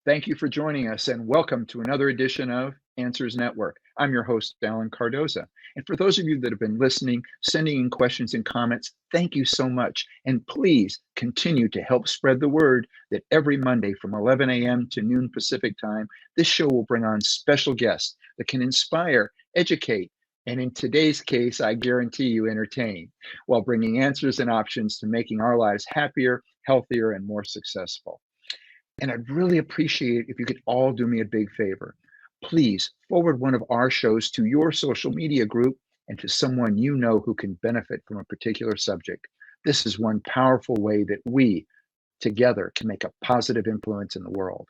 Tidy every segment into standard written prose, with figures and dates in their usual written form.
Thank you for joining us and welcome to another edition of Answers Network. I'm your host, Alan Cardoza. And for those of you that have been listening, sending in questions and comments, thank you so much. And please continue to help spread the word that every Monday from 11 a.m. to noon Pacific time, this show will bring on special guests that can inspire, educate, and in today's case, I guarantee you entertain, while bringing answers and options to making our lives happier, healthier, and more successful. And I'd really appreciate if you could all do me a big favor. Please forward one of our shows to your social media group and to someone you know who can benefit from a particular subject. This is one powerful way that we together can make a positive influence in the world.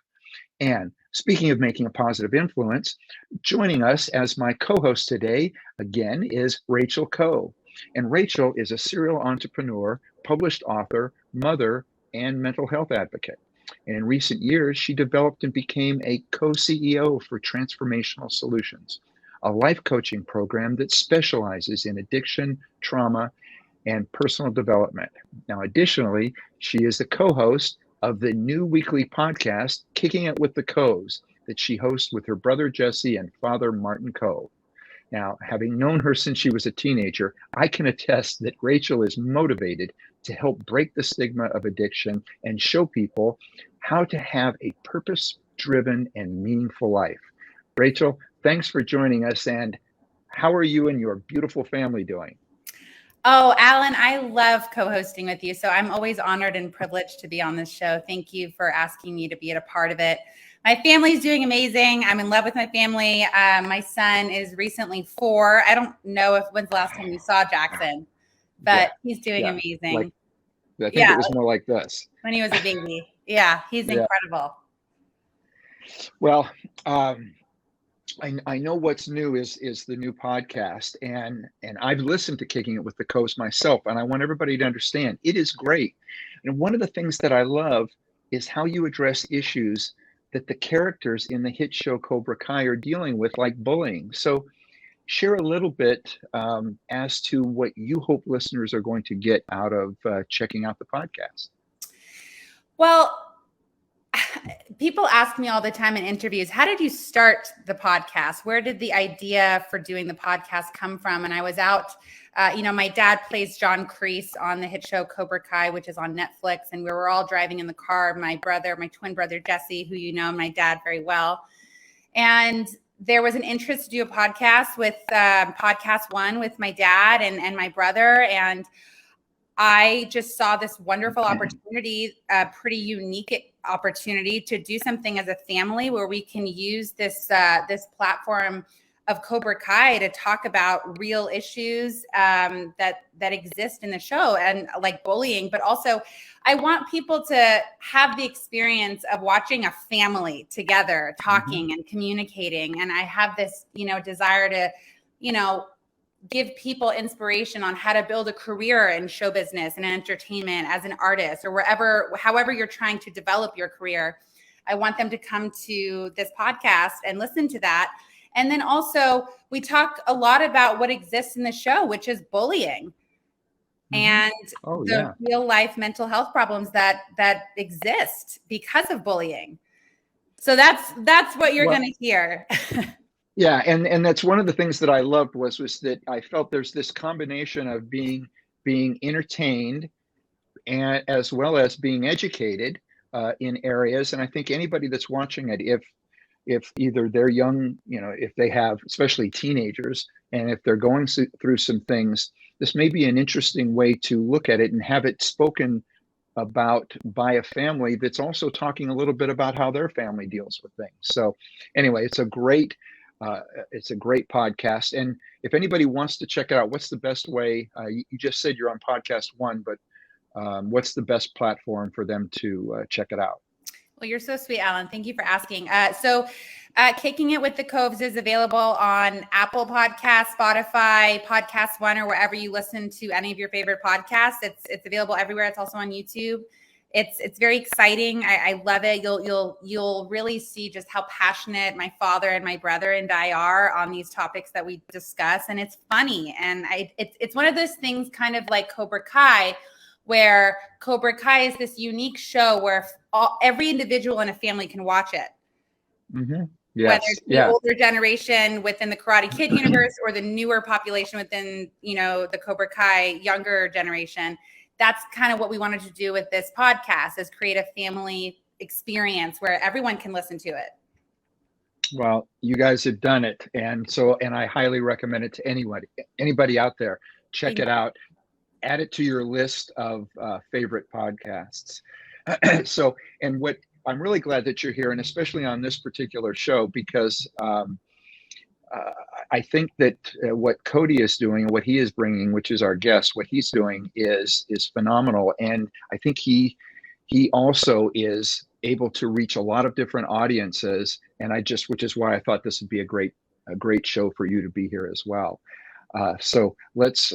And speaking of making a positive influence, joining us as my co-host today, again, is Rachel Coe. And Rachel is a serial entrepreneur, published author, mother, and mental health advocate. And in recent years, she developed and became a co-CEO for Transformational Solutions, a life coaching program that specializes in addiction, trauma, and personal development. Now, additionally, she is the co-host of the new weekly podcast, Kicking It with the Coes, that she hosts with her brother Jesse and father Martin Coe. Now, having known her since she was a teenager, I can attest that Rachel is motivated to help break the stigma of addiction and show people how to have a purpose-driven and meaningful life. Rachel, thanks for joining us. And how are you and your beautiful family doing? Oh, Alan, I love co-hosting with you. So I'm always honored and privileged to be on this show. Thank you for asking me to be a part of it. My family's doing amazing. I'm in love with my family. My son is recently 4. I don't know when's the last time you saw Jackson, but he's doing amazing. I think it was more like this. When he was a baby. Yeah, he's incredible. Well, I know what's new is the new podcast, and I've listened to Kicking It with the Coast myself, and I want everybody to understand it is great. And one of the things that I love is how you address issues that the characters in the hit show Cobra Kai are dealing with, like bullying. So share a little bit as to what you hope listeners are going to get out of checking out the podcast. Well, people ask me all the time in interviews, how did you start the podcast? Where did the idea for doing the podcast come from? And I was out, my dad plays John Kreese on the hit show Cobra Kai, which is on Netflix. And we were all driving in the car, my twin brother, Jesse, who you know, my dad very well. And there was an interest to do a podcast with Podcast One with my dad and my brother. And I just saw this wonderful opportunity, a pretty unique opportunity to do something as a family where we can use this platform of Cobra Kai to talk about real issues that exist in the show, and like bullying. But also, I want people to have the experience of watching a family together, talking and communicating. And I have this, desire to, give people inspiration on how to build a career in show business and entertainment as an artist, or however you're trying to develop your career. I want them to come to this podcast and listen to that. And then also we talk a lot about what exists in the show, which is bullying and real life mental health problems that exist because of bullying. So that's what you're going to hear. Yeah, and that's one of the things that I loved was that I felt there's this combination of being entertained and as well as being educated in areas. And I think anybody that's watching it, if either they're young, if they have, especially teenagers, and if they're going through some things, this may be an interesting way to look at it and have it spoken about by a family that's also talking a little bit about how their family deals with things. So anyway, it's a great podcast. And if anybody wants to check it out, what's the best way? You just said you're on Podcast One, but what's the best platform for them to check it out? Well, you're so sweet, Alan. Thank you for asking. So Kicking It with the Coves is available on Apple Podcasts, Spotify, Podcast One, or wherever you listen to any of your favorite podcasts. It's available everywhere. It's also on YouTube. It's very exciting. I love it. You'll really see just how passionate my father and my brother and I are on these topics that we discuss, and it's funny. And it's one of those things, kind of like Cobra Kai, where Cobra Kai is this unique show where every individual in a family can watch it. Mm-hmm. Whether Yes. it's the older generation within the Karate Kid universe or the newer population within, the Cobra Kai younger generation. That's kind of what we wanted to do with this podcast, is create a family experience where everyone can listen to it. Well, you guys have done it. And I highly recommend it to anybody out there. Check it out. Add it to your list of favorite podcasts. And what I'm really glad that you're here, and especially on this particular show, because I think that what Cody is doing, what he is bringing, which is our guest, what he's doing is phenomenal. And I think he also is able to reach a lot of different audiences. And which is why I thought this would be a great show for you to be here as well. So let's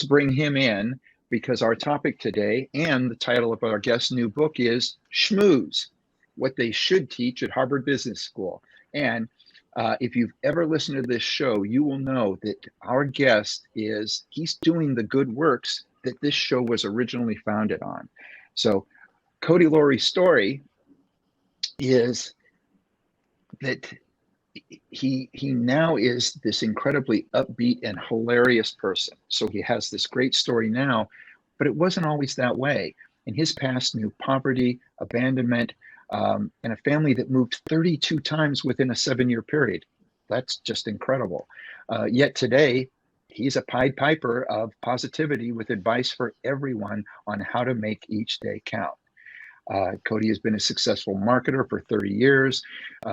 bring him in, because our topic today and the title of our guest's new book is Schmooze, What They Should Teach at Harvard Business School. And if you've ever listened to this show, you will know that our guest he's doing the good works that this show was originally founded on. So Cody Lowry's story is that he now is this incredibly upbeat and hilarious person. So he has this great story now, but it wasn't always that way. In his past knew poverty, abandonment, and a family that moved 32 times within a 7-year period. That's just incredible. Yet today, he's a Pied Piper of positivity with advice for everyone on how to make each day count. Cody has been a successful marketer for 30 years.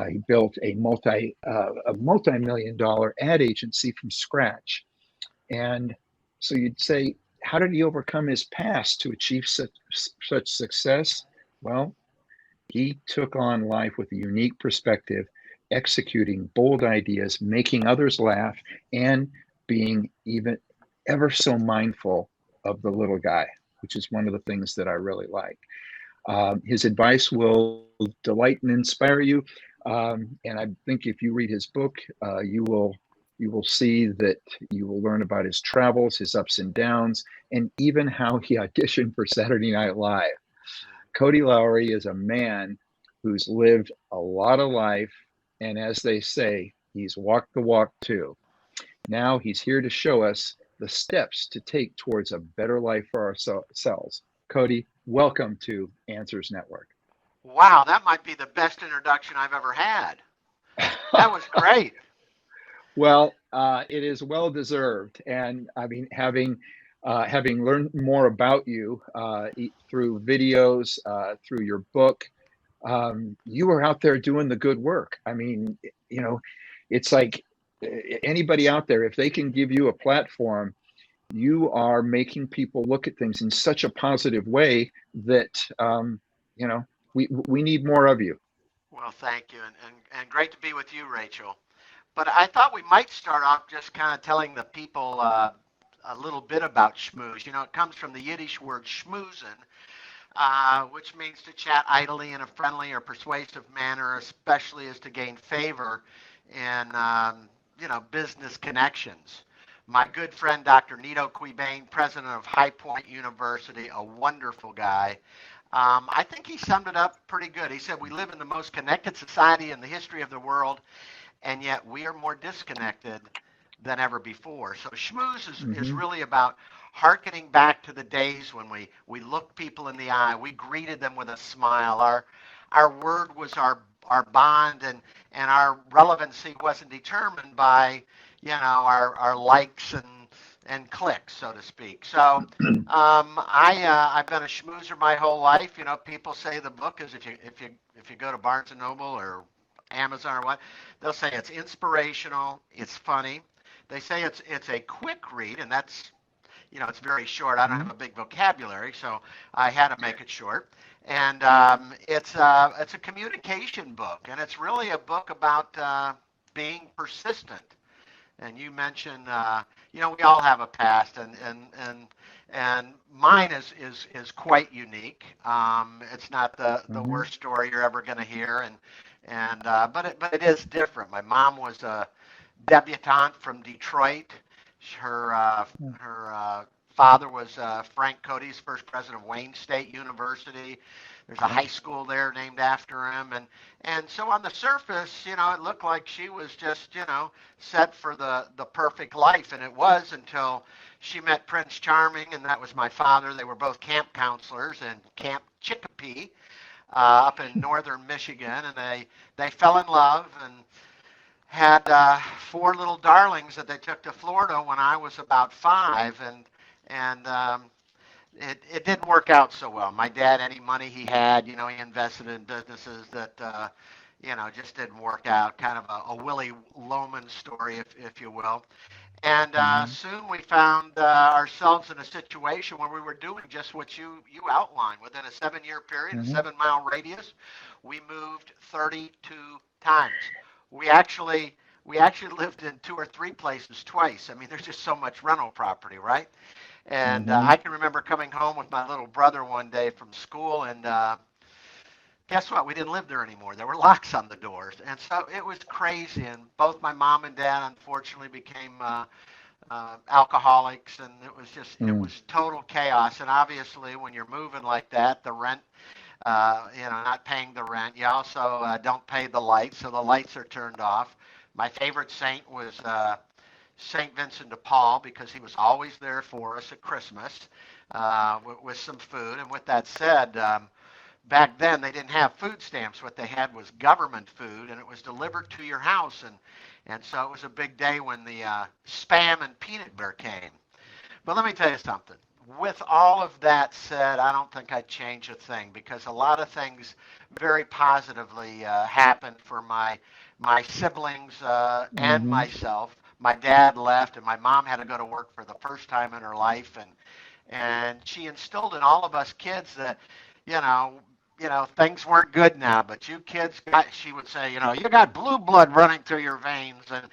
He built a multi-million-dollar ad agency from scratch. And so you'd say, how did he overcome his past to achieve such success? Well, he took on life with a unique perspective, executing bold ideas, making others laugh, and being even ever so mindful of the little guy, which is one of the things that I really like. His advice will delight and inspire you. And I think if you read his book, you will see that you will learn about his travels, his ups and downs, and even how he auditioned for Saturday Night Live. Cody Lowry is a man who's lived a lot of life. And as they say, he's walked the walk too. Now he's here to show us the steps to take towards a better life for ourselves. Cody, welcome to Answers Network. Wow, that might be the best introduction I've ever had. That was great. Well, it is well deserved, and I mean, having learned more about you through videos, through your book, you were out there doing the good work. I mean, it's like anybody out there, if they can give you a platform, you are making people look at things in such a positive way that we need more of you. Well, thank you, and great to be with you, Rachel. But I thought we might start off just kind of telling the people a little bit about schmooze. It comes from the Yiddish word schmoozen, which means to chat idly in a friendly or persuasive manner, especially as to gain favor in business connections. My good friend, Dr. Nito Quibane, president of High Point University, a wonderful guy. I think he summed it up pretty good. He said, we live in the most connected society in the history of the world, and yet we are more disconnected than ever before. So schmooze is really about hearkening back to the days when we looked people in the eye, we greeted them with a smile. Our word was our bond, and our relevancy wasn't determined by our likes and clicks, so to speak. So I've been a schmoozer my whole life. People say the book is, if you go to Barnes and Noble or Amazon or what, they'll say it's inspirational, it's funny. They say it's a quick read, and that's it's very short. I don't have a big vocabulary, so I had to make it short. And it's a communication book, and it's really a book about being persistent. And you mentioned, we all have a past, and mine is quite unique. It's not the worst story you're ever going to hear, but it is different. My mom was a debutante from Detroit. Her father was Frank Cody's first president of Wayne State University. There's a high school there named after him, and so on the surface, it looked like she was just, set for the perfect life, and it was until she met Prince Charming, and that was my father. They were both camp counselors in Camp Chicopee up in northern Michigan, and they fell in love and had 4 little darlings that they took to Florida when I was about 5, and it didn't work out so well. My dad, any money he had, he invested in businesses that, just didn't work out. Kind of a Willie Loman story, if you will. And soon we found ourselves in a situation where we were doing just what you outlined. Within a 7-year period, a 7-mile radius, we moved 32 times. We actually lived in 2 or 3 places twice. I mean, there's just so much rental property, right? And I can remember coming home with my little brother one day from school, and guess what? We didn't live there anymore. There were locks on the doors, and so it was crazy. And both my mom and dad, unfortunately, became alcoholics, and it was just it was total chaos. And obviously, when you're moving like that, the rent, not paying the rent, you also don't pay the lights, so the lights are turned off. My favorite saint was St. Vincent de Paul, because he was always there for us at Christmas with some food. And with that said, back then they didn't have food stamps. What they had was government food, and it was delivered to your house. And so it was a big day when the Spam and peanut butter came. But let me tell you something. With all of that said, I don't think I'd change a thing, because a lot of things very positively happened for my siblings and myself. My dad left, and my mom had to go to work for the first time in her life, and she instilled in all of us kids that, things weren't good now, but you kids she would say, you got blue blood running through your veins, and,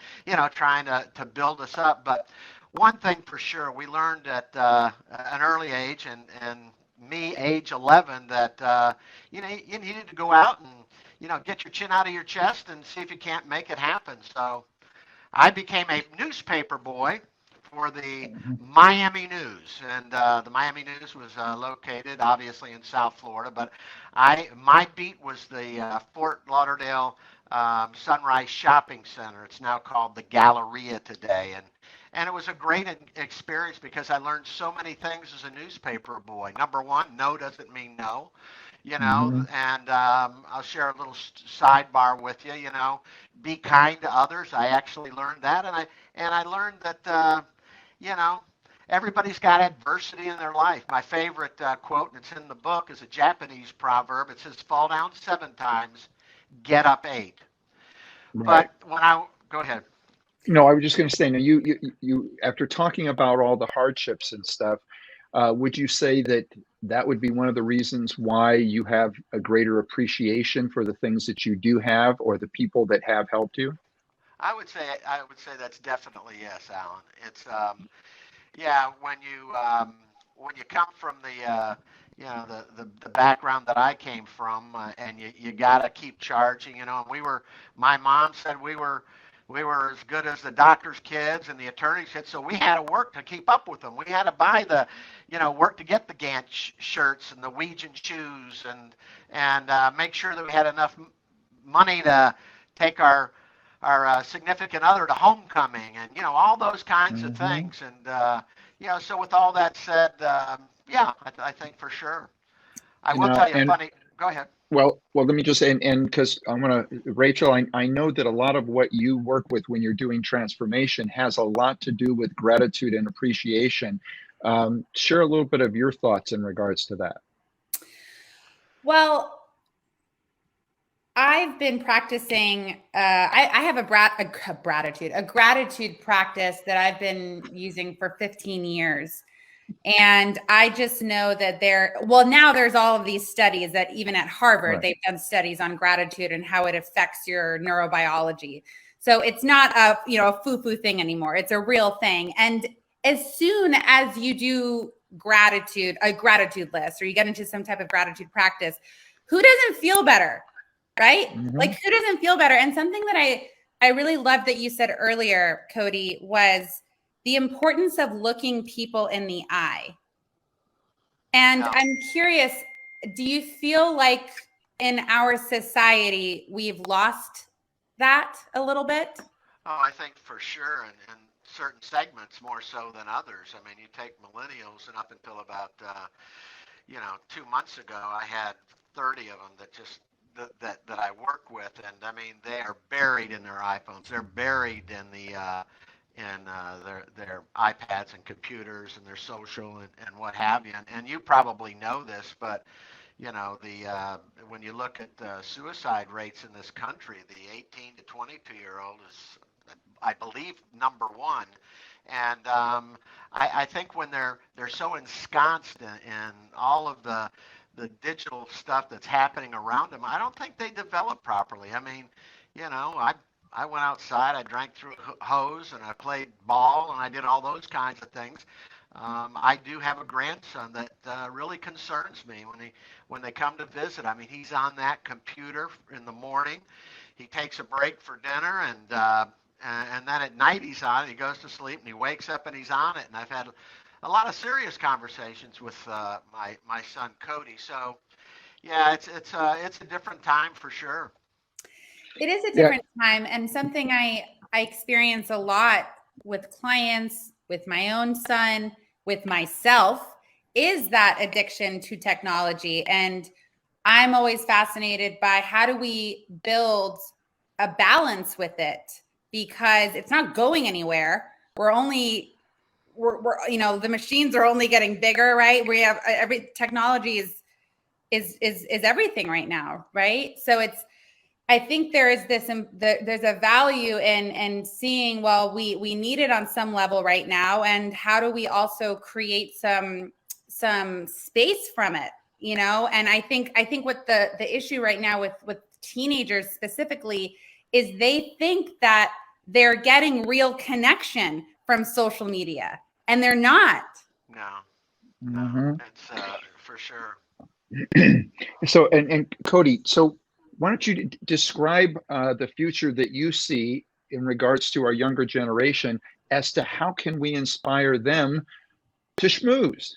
trying to build us up. But one thing for sure, we learned at an early age, and me, age 11, that, you needed to go out and, get your chin out of your chest and see if you can't make it happen. So I became a newspaper boy for the Miami News, and the Miami News was located obviously in South Florida, but my beat was the Fort Lauderdale Sunrise Shopping Center. It's now called the Galleria today, and it was a great experience because I learned so many things as a newspaper boy. Number one, no doesn't mean no. And I'll share a little sidebar with you. Be kind to others. I actually learned that, and I learned that everybody's got adversity in their life. My favorite quote, and it's in the book, is a Japanese proverb. It says, "Fall down 7 times, get up 8." Right. But go ahead. No, I was just going to say, now you after talking about all the hardships and stuff, would you say that would be one of the reasons why you have a greater appreciation for the things that you do have, or the people that have helped you? I would say that's definitely yes, Alan. It's when you come from the background that I came from, and you got to keep charging, and my mom said we were as good as the doctor's kids and the attorney's kids, so we had to work to keep up with them. We had to buy work to get the Gant shirts and the Weegan shoes, and make sure that we had enough money to take our significant other to homecoming, and all those kinds of things. And so with all that said, I think for sure. I will tell you funny. Go ahead. Well, let me just say, and because Rachel, I know that a lot of what you work with when you're doing transformation has a lot to do with gratitude and appreciation. Share a little bit of your thoughts in regards to that. Well, I've been practicing, I have a gratitude practice that I've been using for 15 years. And I just know that now there's all of these studies that even at Harvard, they've done studies on gratitude and how it affects your neurobiology. So it's not a foo-foo thing anymore. It's a real thing. And as soon as you do a gratitude list, or you get into some type of gratitude practice, who doesn't feel better? Right? Like, who doesn't feel better? And something that I really loved that you said earlier, Cody, was the importance of looking people in the eye. And Yeah. I'm curious, do you feel like in our society we've lost that a little bit? Oh, I think for sure, and certain segments more so than others. I mean, you take millennials, and up until about 2 months ago, I had 30 of them that I work with, and I mean, they are buried in their iPhones. They're buried in their iPads and computers and their social and what have you. And you probably know this, but when you look at the suicide rates in this country, the 18 to 22-year-old is, I believe, number one. And I think when they're so ensconced in all of the digital stuff that's happening around them, I don't think they develop properly. I mean, I went outside, I drank through a hose, and I played ball, and I did all those kinds of things. I do have a grandson that really concerns me when they come to visit. I mean, he's on that computer in the morning. He takes a break for dinner, and then at night he's on it. He goes to sleep, and he wakes up, and he's on it. And I've had a lot of serious conversations with my son Cody. So, yeah, it's a different time for sure. It is a different time, and something I experience a lot with clients, with my own son, with myself, is that addiction to technology. And I'm always fascinated by how do we build a balance with it, because it's not going anywhere. We're the machines are only getting bigger, right? We have every technology is everything right now, right? So I think there is there's a value in seeing, well, we need it on some level right now, and how do we also create some space from it, And I think what the issue right now with teenagers specifically is they think that they're getting real connection from social media, and they're not. No, it's for sure. So, and Cody, so why don't you describe the future that you see in regards to our younger generation as to how can we inspire them to schmooze?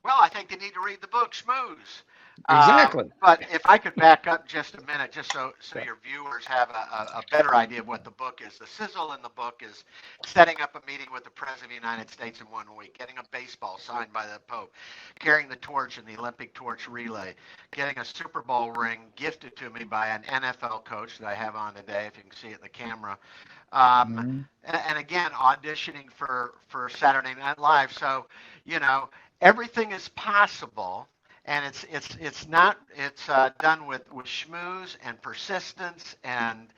Well, I think they need to read the book Schmooze. Exactly. But if I could back up just a minute, just so your viewers have a better idea of what the book is. The sizzle in the book is setting up a meeting with the President of the United States in 1 week, getting a baseball signed by the Pope, carrying the torch in the Olympic torch relay, getting a Super Bowl ring gifted to me by an NFL coach that I have on today, if you can see it in the camera. And again, auditioning for Saturday Night Live. So, everything is possible. And it's done with schmooze and persistence and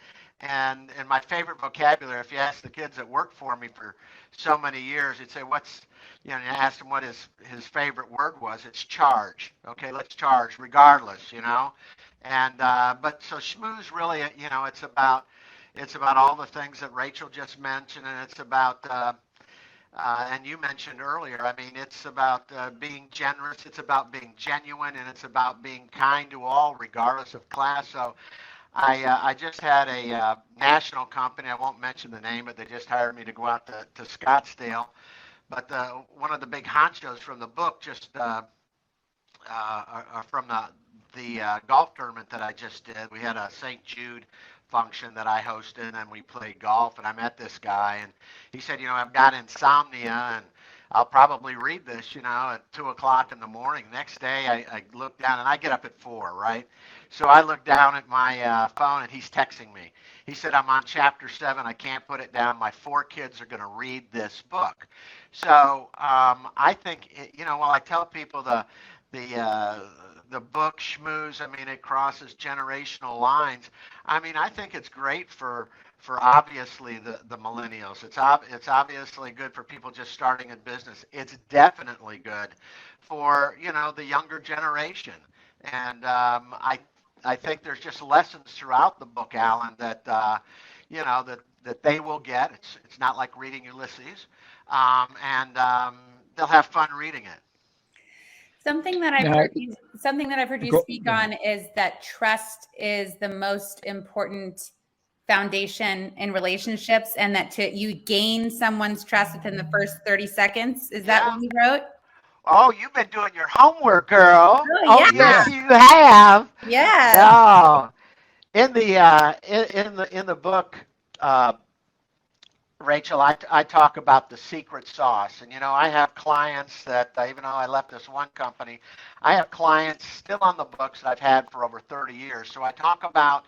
my favorite vocabulary. If you ask the kids that worked for me for so many years, you'd say, you ask them what his favorite word was. It's charge. Okay, let's charge regardless, And but so schmooze really, it's about all the things that Rachel just mentioned, and it's about. And you mentioned earlier, I mean, it's about being generous, it's about being genuine, and it's about being kind to all, regardless of class. So I just had a national company, I won't mention the name, but they just hired me to go out to Scottsdale. But one of the big honchos from the book just from the golf tournament that I just did, we had a St. Jude function that I hosted, and we played golf, and I met this guy, and he said, I've got insomnia, and I'll probably read this, at 2 o'clock in the morning. Next day, I look down, and I get up at 4, right? So I look down at my phone, and he's texting me. He said, I'm on chapter 7. I can't put it down. My 4 kids are going to read this book. So I think, while I tell people the book Schmooze, I mean, it crosses generational lines. I mean, I think it's great for obviously the millennials. It's obviously good for people just starting in business. It's definitely good for, the younger generation. And I think there's just lessons throughout the book, Alan, that, that they will get. It's not like reading Ulysses. And they'll have fun reading it. Something that I've heard you speak on is that trust is the most important foundation in relationships, and that you gain someone's trust within the first 30 seconds. Is that what you wrote? Oh, you've been doing your homework, girl. Oh, yeah. Yes, you have. Yes. Oh, in the book, uh, Rachel, I talk about the secret sauce. And, I have clients that, even though I left this one company, I have clients still on the books that I've had for over 30 years. So I talk about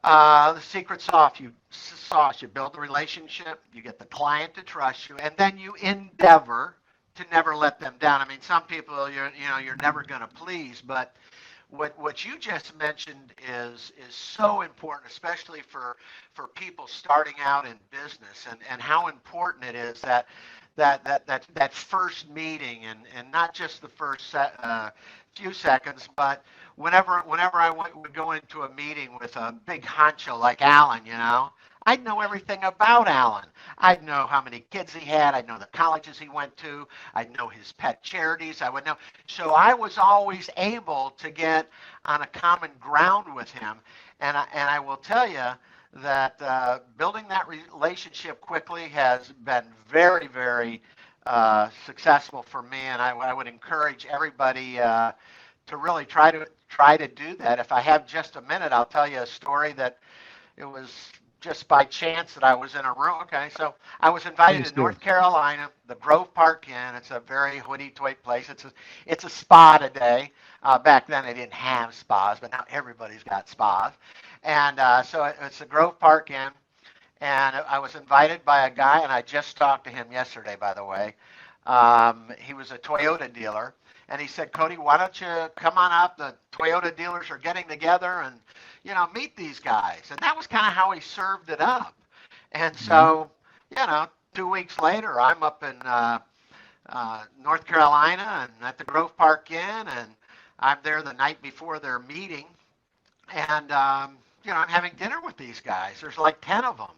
the secret sauce. You build the relationship, you get the client to trust you, and then you endeavor to never let them down. I mean, some people you're never going to please, but what you just mentioned is so important, especially for people starting out in business, and how important it is that first meeting, and not just the first few seconds, but whenever I would go into a meeting with a big honcho like Alan, I'd know everything about Alan. I'd know how many kids he had. I'd know the colleges he went to. I'd know his pet charities. I would know. So I was always able to get on a common ground with him. And I will tell you that building that relationship quickly has been very, very successful for me. And I would encourage everybody to really try to do that. If I have just a minute, I'll tell you a story that it was just by chance that I was in a room. Okay, so I was invited to North Carolina, the Grove Park Inn. It's a very hoity-toity place. It's a spa today. Back then they didn't have spas, but now everybody's got spas. And so it's the Grove Park Inn. And I was invited by a guy, and I just talked to him yesterday, by the way. He was a Toyota dealer. And he said, Cody, why don't you come on up? The Toyota dealers are getting together and, meet these guys. And that was kind of how he served it up. And so, 2 weeks later, I'm up in North Carolina and at the Grove Park Inn, and I'm there the night before their meeting. And, I'm having dinner with these guys. There's like 10 of them.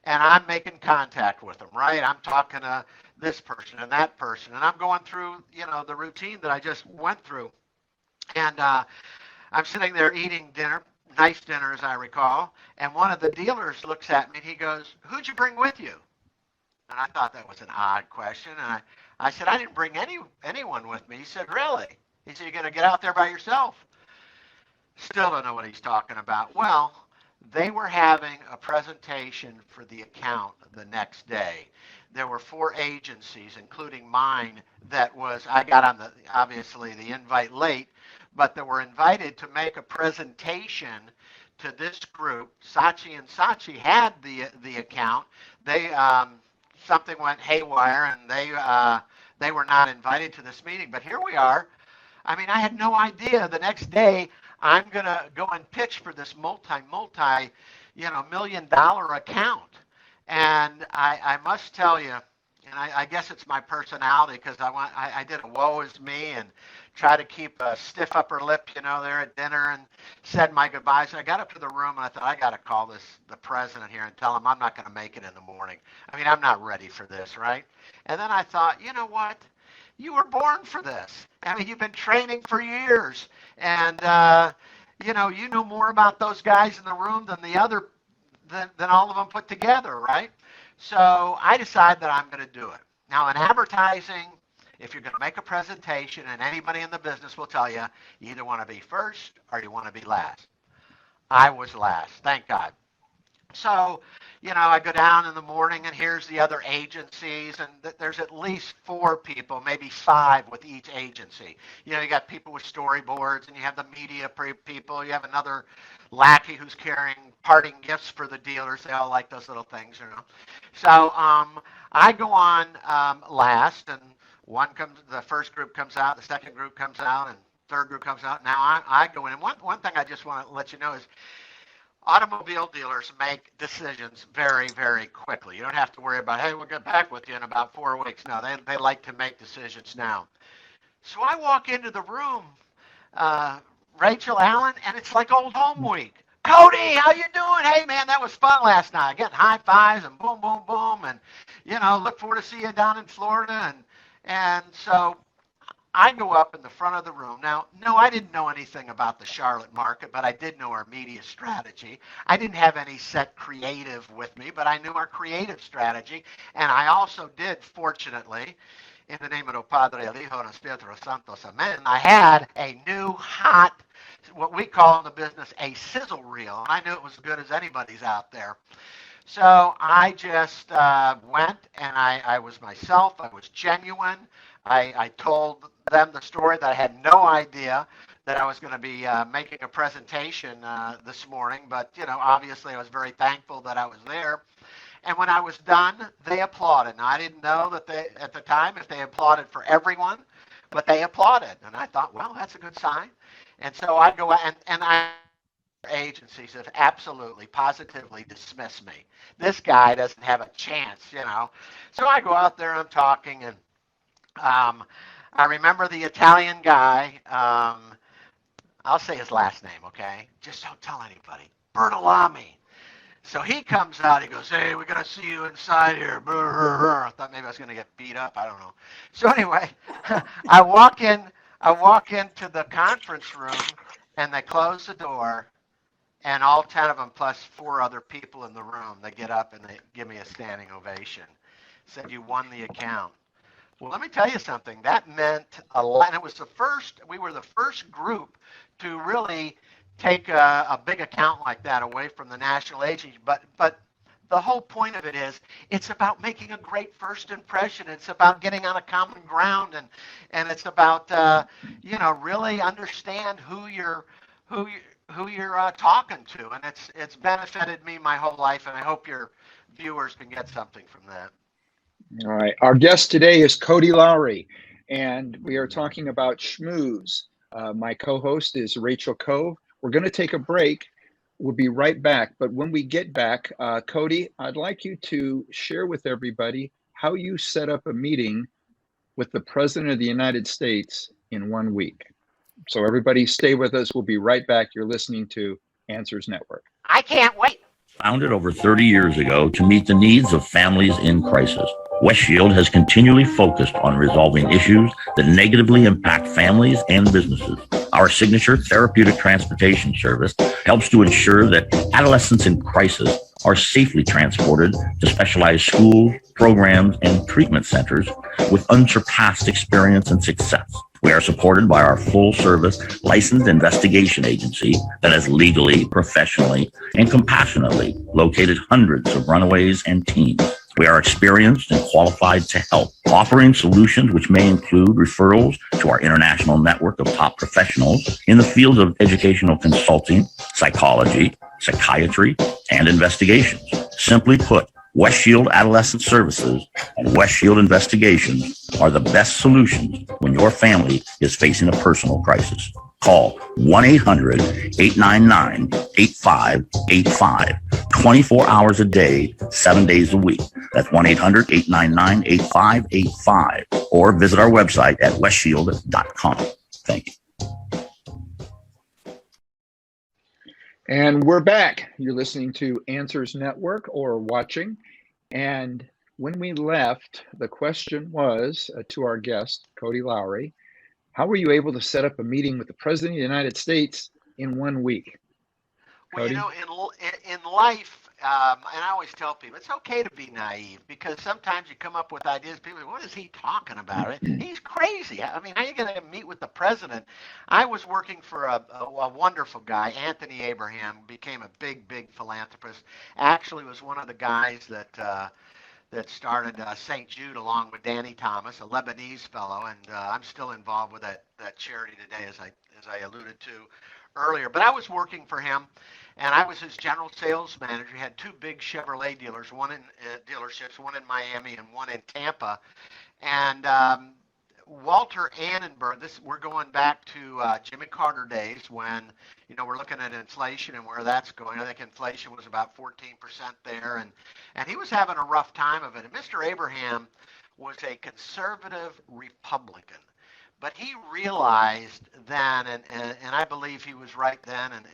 And I'm making contact with them, right? I'm talking to this person and that person, and I'm going through, the routine that I just went through. And I'm sitting there eating dinner, nice dinner as I recall, and one of the dealers looks at me and he goes, "Who'd you bring with you?" And I thought that was an odd question. And I said, "I didn't bring anyone with me." He said, "Really?" He said, "You're going to get out there by yourself?" Still don't know what he's talking about. Well, they were having a presentation for the account the next day. There were 4 agencies, including mine, I got on obviously the invite late, but they were invited to make a presentation to this group. Saatchi and Saatchi had the account. They something went haywire, and they were not invited to this meeting. But here we are. I mean, I had no idea. The next day, I'm going to go and pitch for this multi $1 million account. And I must tell you, and I guess it's my personality, because I did a woe is me and try to keep a stiff upper lip, there at dinner, and said my goodbyes. And I got up to the room and I thought, I got to call the president here and tell him I'm not going to make it in the morning. I mean, I'm not ready for this, right? And then I thought, you know what? You were born for this. I mean, you've been training for years, and you know more about those guys in the room than all of them put together, right? So I decided that I'm going to do it. Now, in advertising, if you're going to make a presentation, and anybody in the business will tell you, you either want to be first or you want to be last. I was last, thank God. So, I go down in the morning, and here's the other agencies, and there's at least 4 people, maybe 5 with each agency. You got people with storyboards, and you have the media people. You have another lackey who's carrying parting gifts for the dealers. They all like those little things, So I go on last, and the first group comes out, the second group comes out, and third group comes out. Now I go in, and one thing I just want to let you know is, automobile dealers make decisions very, very quickly. You don't have to worry about, hey, we'll get back with you in about 4 weeks. No, they like to make decisions now. So I walk into the room, Rachel, Allen, and it's like old home week. Cody, how you doing? Hey, man, that was fun last night. Getting high fives and boom, boom, boom. And, look forward to see you down in Florida. And so I go up in the front of the room. Now, no, I didn't know anything about the Charlotte market, but I did know our media strategy. I didn't have any set creative with me, but I knew our creative strategy. And I also did, fortunately, in the name of the Padre, el Hijo, and Espíritu Santo, amen, I had a new hot, what we call in the business, a sizzle reel. And I knew it was as good as anybody's out there. So I just went, and I was myself. I was genuine. I told them the story that I had no idea that I was going to be making a presentation this morning. But, obviously I was very thankful that I was there. And when I was done, they applauded. Now, I didn't know that at the time if they applauded for everyone, but they applauded. And I thought, well, that's a good sign. And so I go out, and I agency says absolutely, positively dismiss me. This guy doesn't have a chance. So I go out there, I'm talking, and I remember the Italian guy. I'll say his last name, okay? Just don't tell anybody. Bertolami. So he comes out, he goes, hey, we're going to see you inside here. I thought maybe I was going to get beat up. I don't know. So anyway, I walk into the conference room, and they close the door, and all 10 of them plus 4 other people in the room, they get up and they give me a standing ovation. Said, you won the account. Well, let me tell you something. That meant a lot. And we were the first group to really take a big account like that away from the national agency. But the whole point of it is it's about making a great first impression. It's about getting on a common ground, and it's about really understand who you're talking to, and it's benefited me my whole life, and I hope your viewers can get something from that. All right. Our guest today is Cody Lowry, and we are talking about Schmooze. My co-host is Rachel Cove. We're going to take a break. We'll be right back. But when we get back, Cody, I'd like you to share with everybody how you set up a meeting with the President of the United States in 1 week. So everybody stay with us. We'll be right back. You're listening to Answers Network. I can't wait. Founded over 30 years ago to meet the needs of families in crisis, West Shield has continually focused on resolving issues that negatively impact families and businesses. Our signature therapeutic transportation service helps to ensure that adolescents in crisis are safely transported to specialized schools, programs, and treatment centers with unsurpassed experience and success. We are supported by our full-service licensed investigation agency that has legally, professionally, and compassionately located hundreds of runaways and teens. We are experienced and qualified to help, offering solutions which may include referrals to our international network of top professionals in the fields of educational consulting, psychology, psychiatry, and investigations. Simply put, West Shield Adolescent Services and West Shield Investigations are the best solutions when your family is facing a personal crisis. Call 1-800-899-8585, 24 hours a day, 7 days a week. That's 1-800-899-8585, or visit our website at westshield.com. Thank you. And we're back. You're listening to Answers Network or watching. And when we left, the question was to our guest, Cody Lowry, how were you able to set up a meeting with the President of the United States in 1 week? Well, Cody? in life, and I always tell people, it's okay to be naive, because sometimes you come up with ideas, people say, what is he talking about? He's crazy. I mean, how are you going to meet with the president? I was working for a wonderful guy, Anthony Abraham, became a big philanthropist, actually was one of the guys that started St. Jude along with Danny Thomas, a Lebanese fellow, and I'm still involved with that charity today, as I alluded to earlier. But I was working for him, and I was his general sales manager. He had 2 big Chevrolet dealers, one in dealerships, one in Miami and one in Tampa. And Walter Annenberg, we're going back to Jimmy Carter days when, we're looking at inflation and where that's going. I think inflation was about 14% there, and he was having a rough time of it. And Mr. Abraham was a conservative Republican. But he realized then, and I believe he was right then, and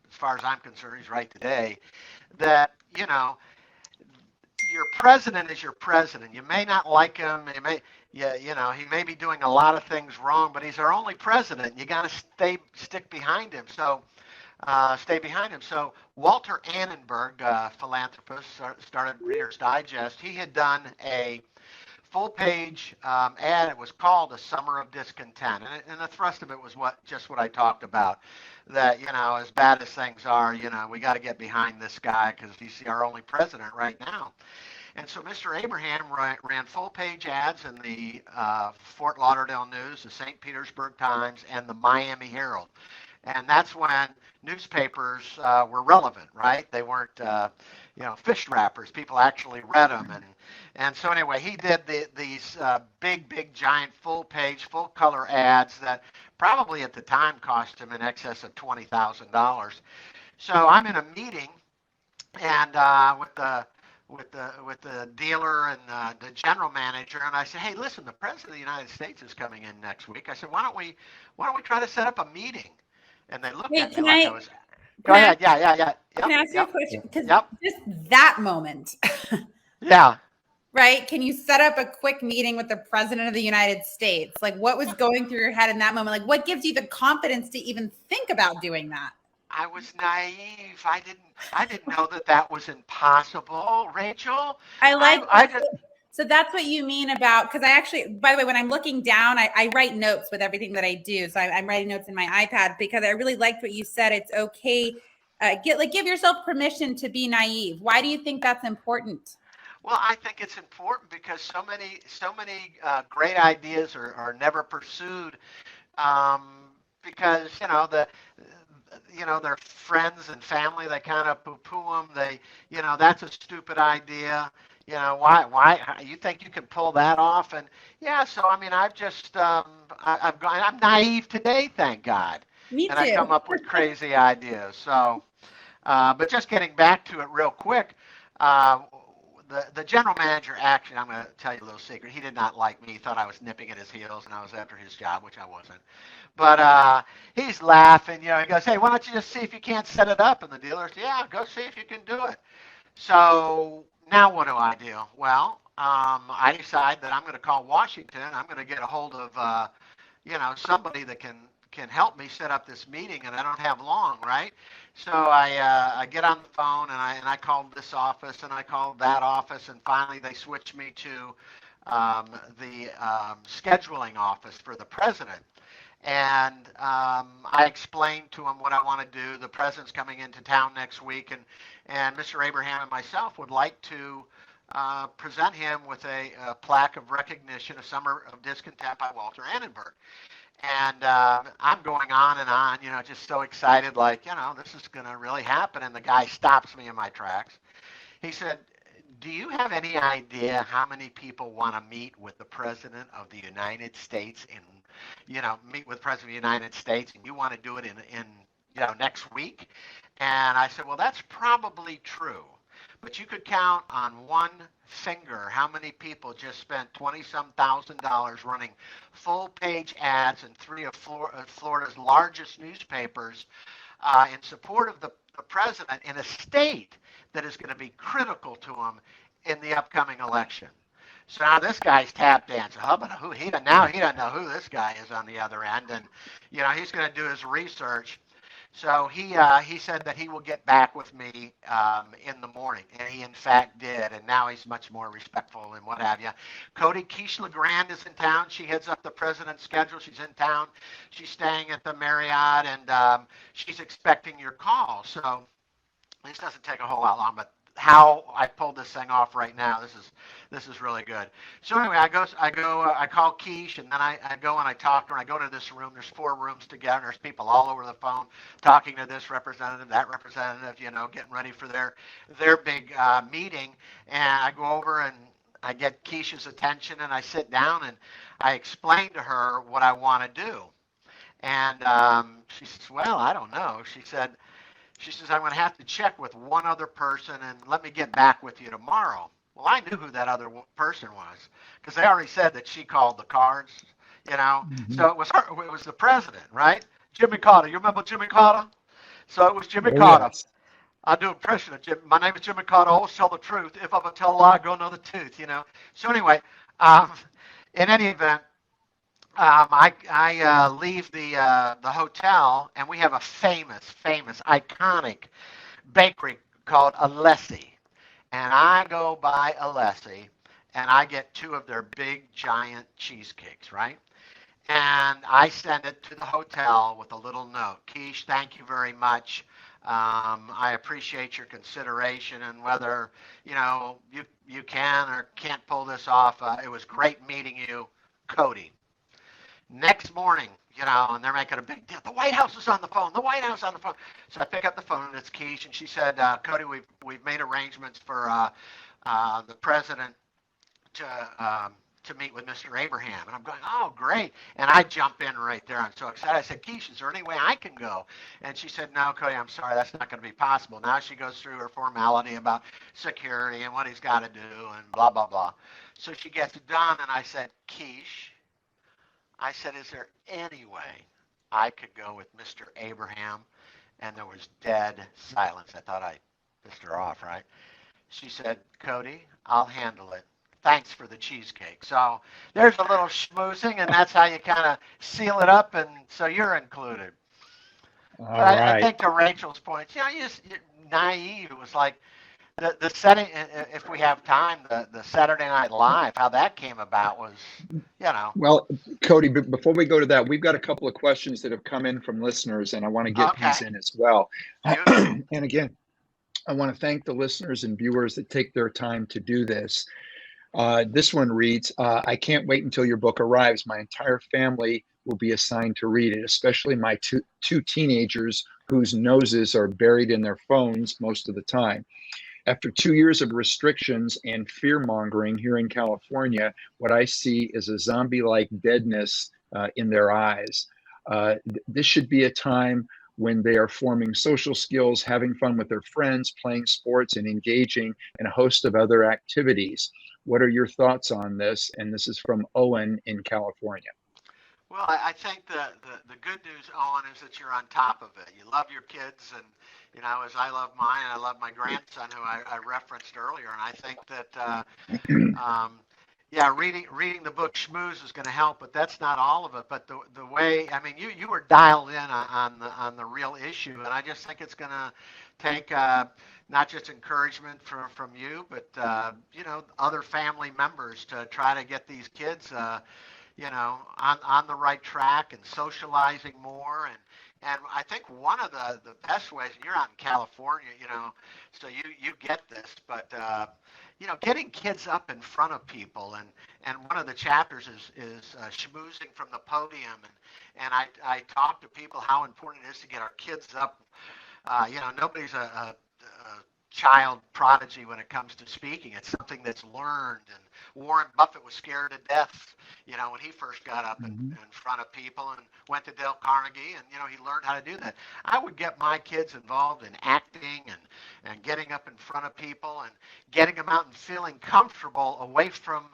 as far as I'm concerned, he's right today, that, your president is your president. You may not like him. he may be doing a lot of things wrong, but he's our only president. You got to stick behind him. So stay behind him. So Walter Annenberg, philanthropist, started Reader's Digest. He had done a full-page ad. It was called "A Summer of Discontent," and the thrust of it was what I talked about. That as bad as things are, we got to get behind this guy because he's our only president right now. And so Mr. Abraham ran full-page ads in the Fort Lauderdale News, the St. Petersburg Times, and the Miami Herald. And that's when newspapers were relevant, right? They weren't, fish wrappers. People actually read them. And so anyway, he did these big, giant, full-page, full-color ads that probably at the time cost him in excess of $20,000. So I'm in a meeting, and with the dealer and the general manager, and I said, hey, listen, the president of the United States is coming in next week. I said, why don't we try to set up a meeting? And they looked at me like I was. Go ahead. Yeah. Can I ask you a question? Because just that moment. Yeah. Right? Can you set up a quick meeting with the president of the United States? Like, what was going through your head in that moment? Like, what gives you the confidence to even think about doing that? I was naive. I didn't know that was impossible, Rachel. So that's what you mean about, because I actually, by the way, when I'm looking down, I write notes with everything that I do. So I'm writing notes in my iPad because I really liked what you said. It's okay. Give yourself permission to be naive. Why do you think that's important? Well, I think it's important because so many great ideas are never pursued because their friends and family, they kind of poo-poo them. That's a stupid idea. Why you think you can pull that off? And so I've just I'm naive today, thank God. Me too. And I come up with crazy ideas. So, but just getting back to it real quick, the general manager, actually, I'm going to tell you a little secret. He did not like me. He thought I was nipping at his heels and I was after his job, which I wasn't. But he's laughing. He goes, hey, why don't you just see if you can't set it up? And the dealer says, yeah, go see if you can do it. So now what do? Well, I decide that I'm going to call Washington. I'm going to get a hold of, somebody that can help me set up this meeting, and I don't have long, right? So I get on the phone, and I called this office, and I called that office, and finally they switched me to the scheduling office for the president. And I explained to him what I want to do. The president's coming into town next week, and Mr. Abraham and myself would like to present him with a plaque of recognition, A Summer of Discontent by Walter Annenberg. And I'm going on and on, just so excited, like, this is going to really happen. And the guy stops me in my tracks. He said, do you have any idea how many people want to meet with the President of the United States meet with the President of the United States, and you want to do it in next week? And I said, well, that's probably true. But you could count on one finger how many people just spent $20-some thousand running full-page ads in three of Florida's largest newspapers in support of the president in a state that is going to be critical to him in the upcoming election. So now this guy's tap dancing. He doesn't know who this guy is on the other end, and he's going to do his research. So he said that he will get back with me in the morning, and he in fact did, and now he's much more respectful and what have you. Cody LeGrand is in town. She heads up the president's schedule. She's in town. She's staying at the Marriott, and she's expecting your call. So this doesn't take a whole lot long, but how I pulled this thing off right now, this is really good. So anyway, I call Keish, and then I go and I talk to her. I go to this room. There's 4 rooms together. There's people all over the phone talking to this representative, that representative, getting ready for their big meeting. And I go over and I get Keisha's attention, and I sit down and I explain to her what I want to do. And she says, well, I don't know. She says, I'm going to have to check with one other person, and let me get back with you tomorrow. Well, I knew who that other person was because they already said that she called the cards, Mm-hmm. So it was her. It was the president, right? Jimmy Carter. You remember Jimmy Carter? So it was Jimmy Carter. Yes. I do impression of Jim. My name is Jimmy Carter. I always tell the truth. If I ever tell a lie, go another tooth, So anyway, in any event, I leave the hotel, and we have a famous, iconic bakery called Alessi. And I go by Alessi, and I get 2 of their big, giant cheesecakes, right? And I send it to the hotel with a little note. Keish, thank you very much. I appreciate your consideration, and whether you can or can't pull this off. It was great meeting you, Cody. Next morning, and they're making a big deal. The White House is on the phone. The White House on the phone. So I pick up the phone, and it's Keish, and she said, Cody, we've made arrangements for the president to meet with Mr. Abraham. And I'm going, oh, great. And I jump in right there. I'm so excited. I said, Keish, is there any way I can go? And she said, no, Cody, I'm sorry. That's not going to be possible. Now she goes through her formality about security and what he's got to do and blah, blah, blah. So she gets it done, and I said, Keish, I said, is there any way I could go with Mr. Abraham? And there was dead silence. I thought I pissed her off, right? She said, Cody, I'll handle it. Thanks for the cheesecake. So there's a little schmoozing, and that's how you kind of seal it up, and so you're included. All But right. I think to Rachel's point, you're naive. It was like the setting, if we have time, the Saturday Night Live, how that came about was, Well, Cody, before we go to that, we've got a couple of questions that have come in from listeners, and I want to get these in as well. And again, I want to thank the listeners and viewers that take their time to do this. This one reads, I can't wait until your book arrives. My entire family will be assigned to read it, especially my two teenagers whose noses are buried in their phones most of the time. After 2 years of restrictions and fear-mongering here in California, what I see is a zombie-like deadness in their eyes. This should be a time when they are forming social skills, having fun with their friends, playing sports, and engaging in a host of other activities. What are your thoughts on this? And this is from Owen in California. Well, I think the good news, Owen, is that you're on top of it. You love your kids, and as I love mine, I love my grandson, who I referenced earlier. And I think that reading the book Schmooze is going to help, but that's not all of it. But the way, you were dialed in on the real issue, and I just think it's going to take not just encouragement from you, but other family members to try to get these kids on the right track and socializing more. And I think one of the best ways, you're out in California, so you get this, but getting kids up in front of people, and one of the chapters is schmoozing from the podium, and I talk to people how important it is to get our kids up. Nobody's a child prodigy when it comes to speaking. It's something that's learned, and Warren Buffett was scared to death, when he first got up in front of people and went to Dale Carnegie, and, he learned how to do that. I would get my kids involved in acting and getting up in front of people and getting them out and feeling comfortable away from,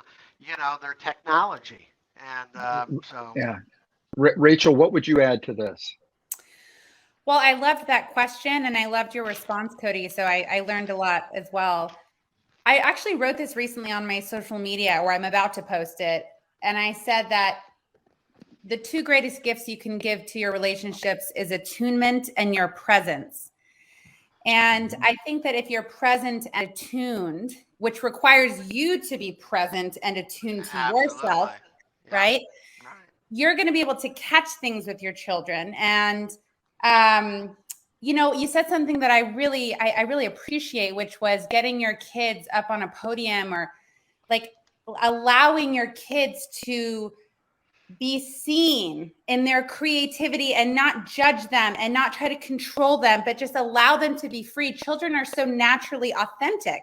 their technology. And so. Yeah. Rachel, what would you add to this? Well, I loved that question, and I loved your response, Cody. So I learned a lot as well. I actually wrote this recently on my social media, or I'm about to post it. And I said that the 2 greatest gifts you can give to your relationships is attunement and your presence. And I think that if you're present and attuned, which requires you to be present and attuned to yourself, right? You're going to be able to catch things with your children. And you said something that I really appreciate, which was getting your kids up on a podium, or like allowing your kids to be seen in their creativity and not judge them and not try to control them, but just allow them to be free. Children are so naturally authentic.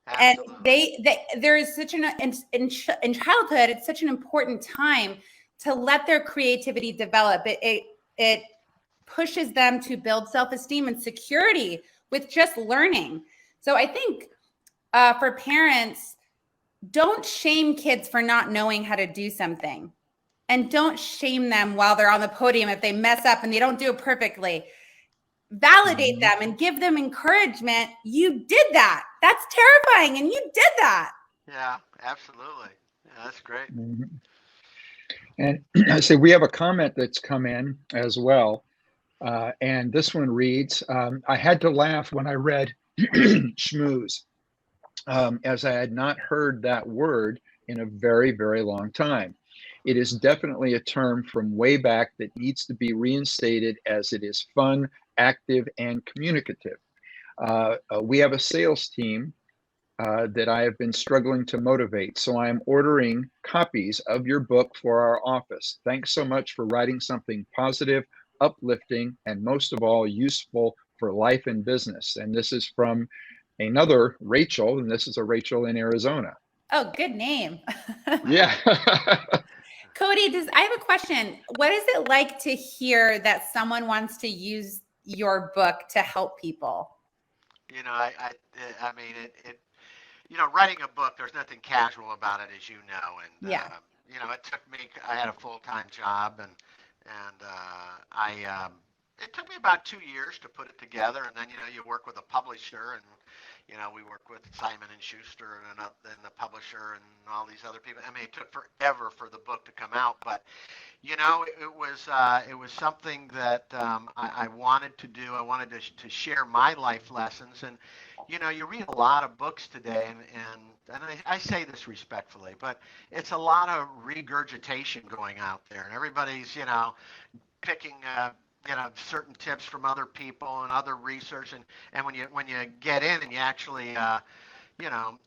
Absolutely. And there is such in childhood, it's such an important time to let their creativity develop. It pushes them to build self-esteem and security with just learning. So I think for parents, don't shame kids for not knowing how to do something, and don't shame them while they're on the podium if they mess up and they don't do it perfectly. Validate them and give them encouragement. You did that. That's terrifying, and you did that. Yeah, absolutely. Yeah. That's great. Mhm. And I say we have a comment that's come in as well. And this one reads, I had to laugh when I read schmooze, as I had not heard that word in a very, very long time. It is definitely a term from way back that needs to be reinstated as it is fun, active, and communicative. We have a sales team that I have been struggling to motivate. So I am ordering copies of your book for our office. Thanks so much for writing something positive, uplifting, and most of all, useful for life and business. And this is from another Rachel, and this is a Rachel in Arizona. Oh, good name. Yeah. Cody, I have a question. What is it like to hear that someone wants to use your book to help people? You know, I mean, you know, writing a book, there's nothing casual about it, as you know. And, Yeah. you know, I had a full-time job, and it took me about 2 years to put it together. And then, you know, you work with a publisher, and, you know, we work with Simon and Schuster and the publisher and all these other people. I mean, it took forever for the book to come out, but you know, it was something that I wanted to do. I wanted to share my life lessons, and you know, you read a lot of books today, and I say this respectfully, but it's a lot of regurgitation going out there, and everybody's, you know, picking you know, certain tips from other people and other research, and when you get in and you actually you know,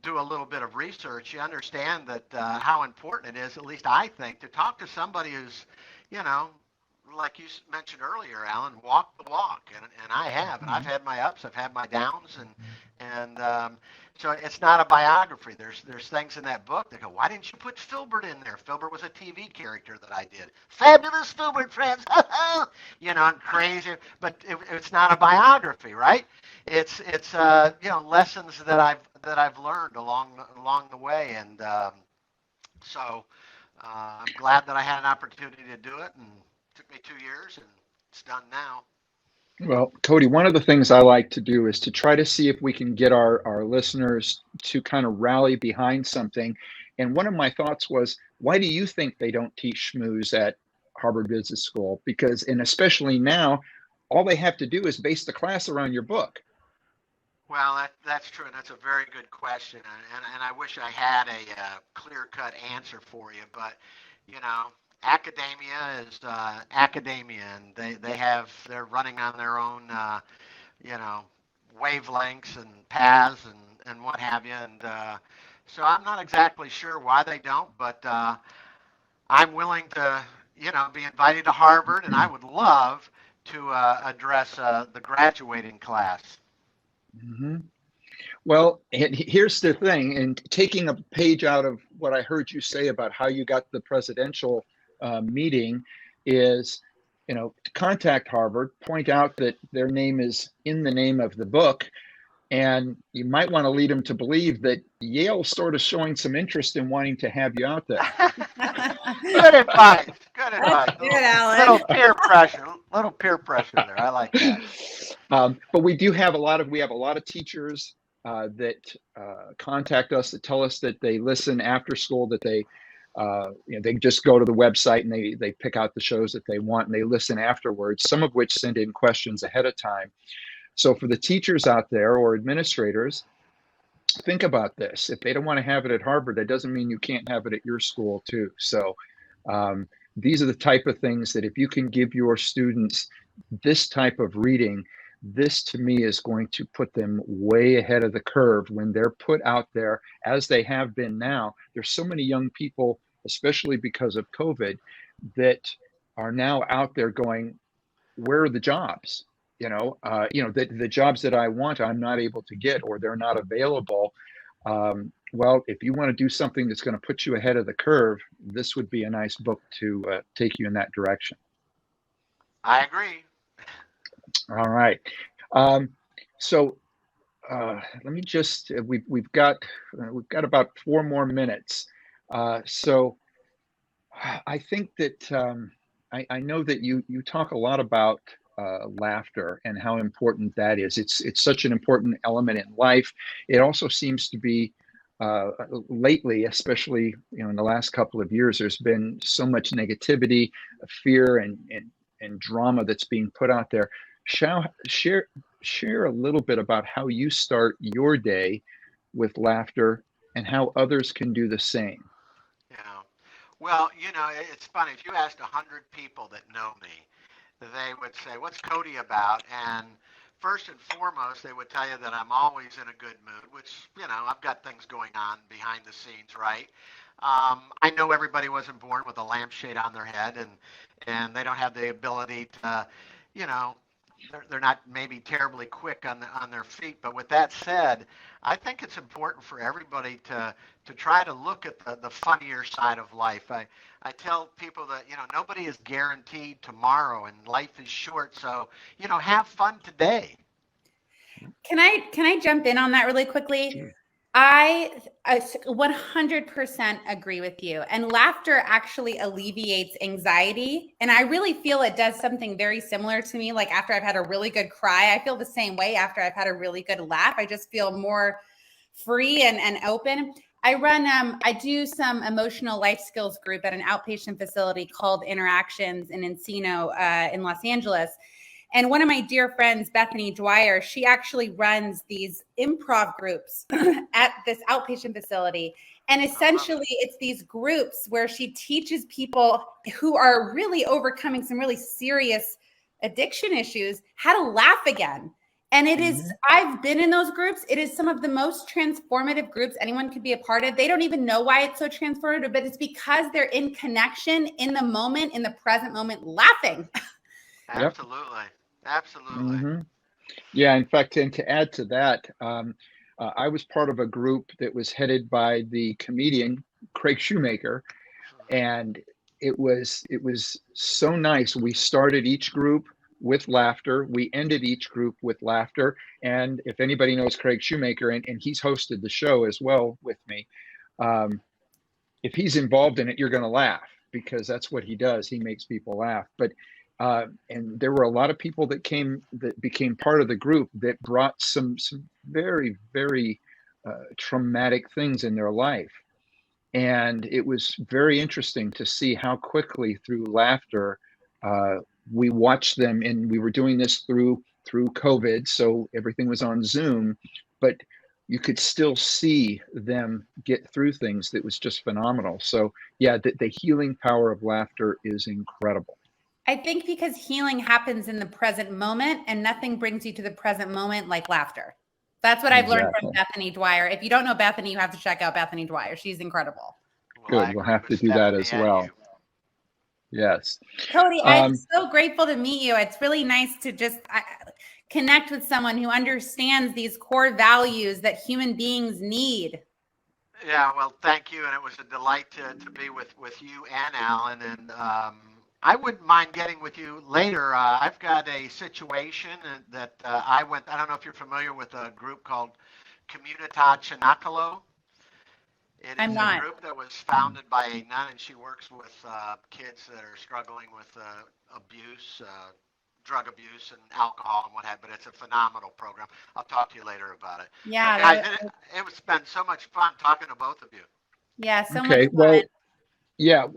do a little bit of research, you understand that how important it is, at least I think, to talk to somebody who's, you know, like you mentioned earlier, Alan, walk the walk, and I have, and I've had my ups, I've had my downs, and so it's not a biography. There's things in that book that go, why didn't you put Filbert in there? Filbert was a TV character that I did. Fabulous Filbert, friends. You know, I'm crazy, but it's not a biography, right? It's you know, lessons that I've learned along the way, and so I'm glad that I had an opportunity to do it, and it took me 2 years, and it's done now. Well, Cody, one of the things I like to do is to try to see if we can get our listeners to kind of rally behind something. And one of my thoughts was, why do you think they don't teach schmooze at Harvard Business School? Because, and especially now, all they have to do is base the class around your book. Well, that's true, and that's a very good question, and I wish I had a clear-cut answer for you, but you know, academia is academia, and they're running on their own you know, wavelengths and paths and what have you, and so I'm not exactly sure why they don't, but I'm willing to, you know, be invited to Harvard, and I would love to address the graduating class. Mm-hmm. Well, and here's the thing, and taking a page out of what I heard you say about how you got the presidential meeting is, you know, to contact Harvard, point out that their name is in the name of the book, and you might want to lead them to believe that Yale's sort of showing some interest in wanting to have you out there. Good advice. Good advice. Good, Alan. Little peer pressure. Little peer pressure there. I like that. But we have a lot of teachers that contact us, that tell us that they listen after school, that they you know, they just go to the website and they pick out the shows that they want and they listen afterwards, some of which send in questions ahead of time. So for the teachers out there or administrators, think about this. If they don't want to have it at Harvard, that doesn't mean you can't have it at your school too. So these are the type of things that if you can give your students this type of reading, this to me is going to put them way ahead of the curve when they're put out there, as they have been now. There's so many young people, especially because of COVID, that are now out there going, where are the jobs? You know, the jobs that I want, I'm not able to get, or they're not available. Well, if you want to do something that's going to put you ahead of the curve, this would be a nice book to take you in that direction. I agree. All right. So let me just, we've got about 4 more minutes. So I think that I know that you talk a lot about laughter and how important that is. It's such an important element in life. It also seems to be lately, especially in the last couple of years, there's been so much negativity, fear, and drama that's being put out there. Share a little bit about how you start your day with laughter and how others can do the same. Yeah. Well, it's funny. If you asked 100 people that know me, they would say, "What's Cody about?" And first and foremost, they would tell you that I'm always in a good mood, which, I've got things going on behind the scenes, right? I know everybody wasn't born with a lampshade on their head, and they don't have the ability to, you know, they're not maybe terribly quick on their feet. But with that said, I think it's important for everybody to try to look at the funnier side of life. I tell people that nobody is guaranteed tomorrow, and life is short. So have fun today. Can I jump in on that really quickly? Sure. I 100% agree with you. And laughter actually alleviates anxiety. And I really feel it does something very similar to me. Like after I've had a really good cry, I feel the same way after I've had a really good laugh. I just feel more free and open. I do some emotional life skills group at an outpatient facility called Interactions in Encino in Los Angeles. And one of my dear friends, Bethany Dwyer, she actually runs these improv groups at this outpatient facility. And essentially, it's these groups where she teaches people who are really overcoming some really serious addiction issues how to laugh again. And it is, I've been in those groups. It is some of the most transformative groups anyone could be a part of. They don't even know why it's so transformative, but it's because they're in connection in the moment, in the present moment, laughing. Absolutely. Absolutely. Mm-hmm. Yeah, in fact, and to add to that, I was part of a group that was headed by the comedian Craig Shoemaker, and it was so nice. We started each group with laughter. We ended each group with laughter. And if anybody knows Craig Shoemaker, and he's hosted the show as well with me, if he's involved in it, you're going to laugh because that's what he does. He makes people laugh. But and there were a lot of people that became part of the group that brought some very, very traumatic things in their life. And it was very interesting to see how quickly through laughter, we watched them, and we were doing this through COVID. So everything was on Zoom, but you could still see them get through things. That was just phenomenal. So yeah, the healing power of laughter is incredible. I think because healing happens in the present moment, and nothing brings you to the present moment like laughter. That's what I've learned from Bethany Dwyer. If you don't know Bethany, you have to check out Bethany Dwyer. She's incredible. Good. We'll have to do that as well. Yes. Cody, I'm so grateful to meet you. It's really nice to just connect with someone who understands these core values that human beings need. Yeah, well, thank you. And it was a delight to be with you and Alan. And I wouldn't mind getting with you later. I've got a situation that I don't know if you're familiar with a group called Comunità Cenacolo. It is a group that was founded by a nun, and she works with kids that are struggling with abuse, drug abuse and alcohol and what have you, but it's a phenomenal program. I'll talk to you later about it. Yeah. It's been so much fun talking to both of you. Yeah, so much fun. Well, yeah,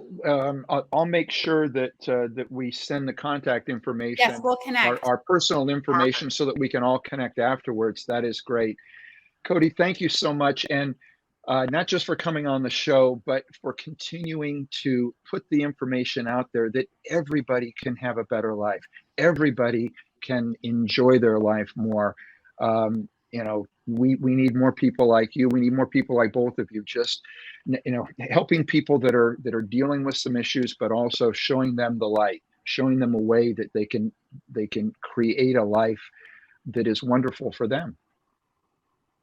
I'll make sure that we send the contact information. Yes, we'll connect. Our personal information. Perfect. So that we can all connect afterwards. That is great. Cody, thank you so much. And not just for coming on the show, but for continuing to put the information out there that everybody can have a better life. Everybody can enjoy their life more. We need more people like you. We need more people like both of you, just, helping people that are dealing with some issues, but also showing them the light, showing them a way that they can create a life that is wonderful for them.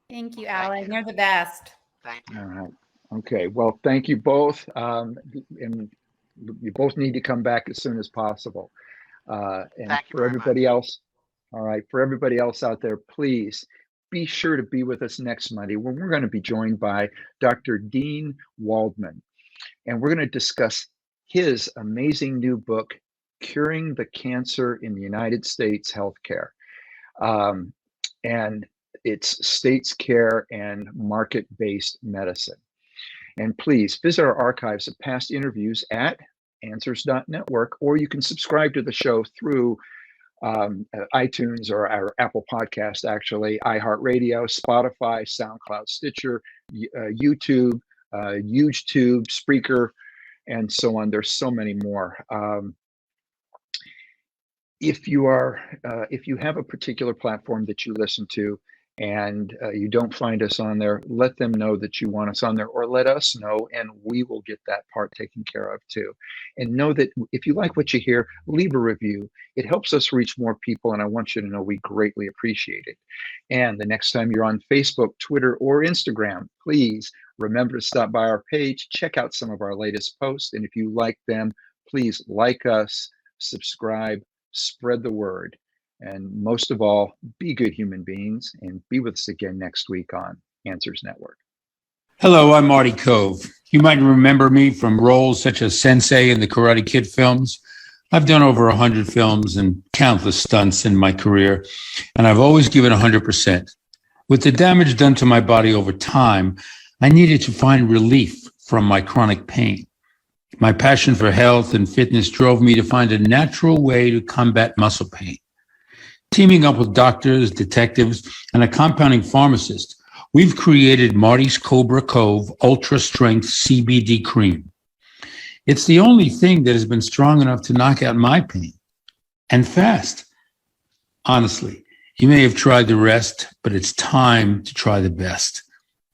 Thank you, Alan. You're the best. Thank you. All right. Okay. Well, thank you both. And you both need to come back as soon as possible. And for everybody else, all right, for everybody else out there, please be sure to be with us next Monday when we're going to be joined by Dr. Dean Waldman. And we're going to discuss his amazing new book, Curing the Cancer in the United States Healthcare. And It's states care and market-based medicine. And please visit our archives of past interviews at answers.network, or you can subscribe to the show through iTunes or our Apple Podcast, actually, iHeartRadio, Spotify, SoundCloud, Stitcher, YouTube, Spreaker, and so on. There's so many more. If you have a particular platform that you listen to and you don't find us on there, let them know that you want us on there, or let us know, and we will get that part taken care of too. And know that if you like what you hear, leave a review. It helps us reach more people, and I want you to know we greatly appreciate it. And the next time you're on Facebook, Twitter, or Instagram, please remember to stop by our page, check out some of our latest posts, and if you like them, please like us, subscribe, spread the word. And most of all, be good human beings, and be with us again next week on Answers Network. Hello, I'm Marty Cove. You might remember me from roles such as Sensei in the Karate Kid films. I've done over 100 films and countless stunts in my career, and I've always given 100%. With the damage done to my body over time, I needed to find relief from my chronic pain. My passion for health and fitness drove me to find a natural way to combat muscle pain. Teaming up with doctors, detectives, and a compounding pharmacist, we've created Marty's Cobra Cove Ultra Strength CBD Cream. It's the only thing that has been strong enough to knock out my pain, and fast. Honestly, you may have tried the rest, but it's time to try the best.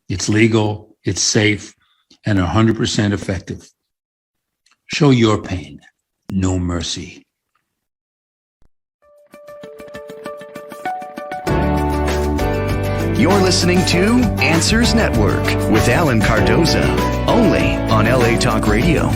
It's legal, it's safe, and 100% effective. Show your pain no mercy. You're listening to Answers Network with Alan Cardoza, only on LA Talk Radio.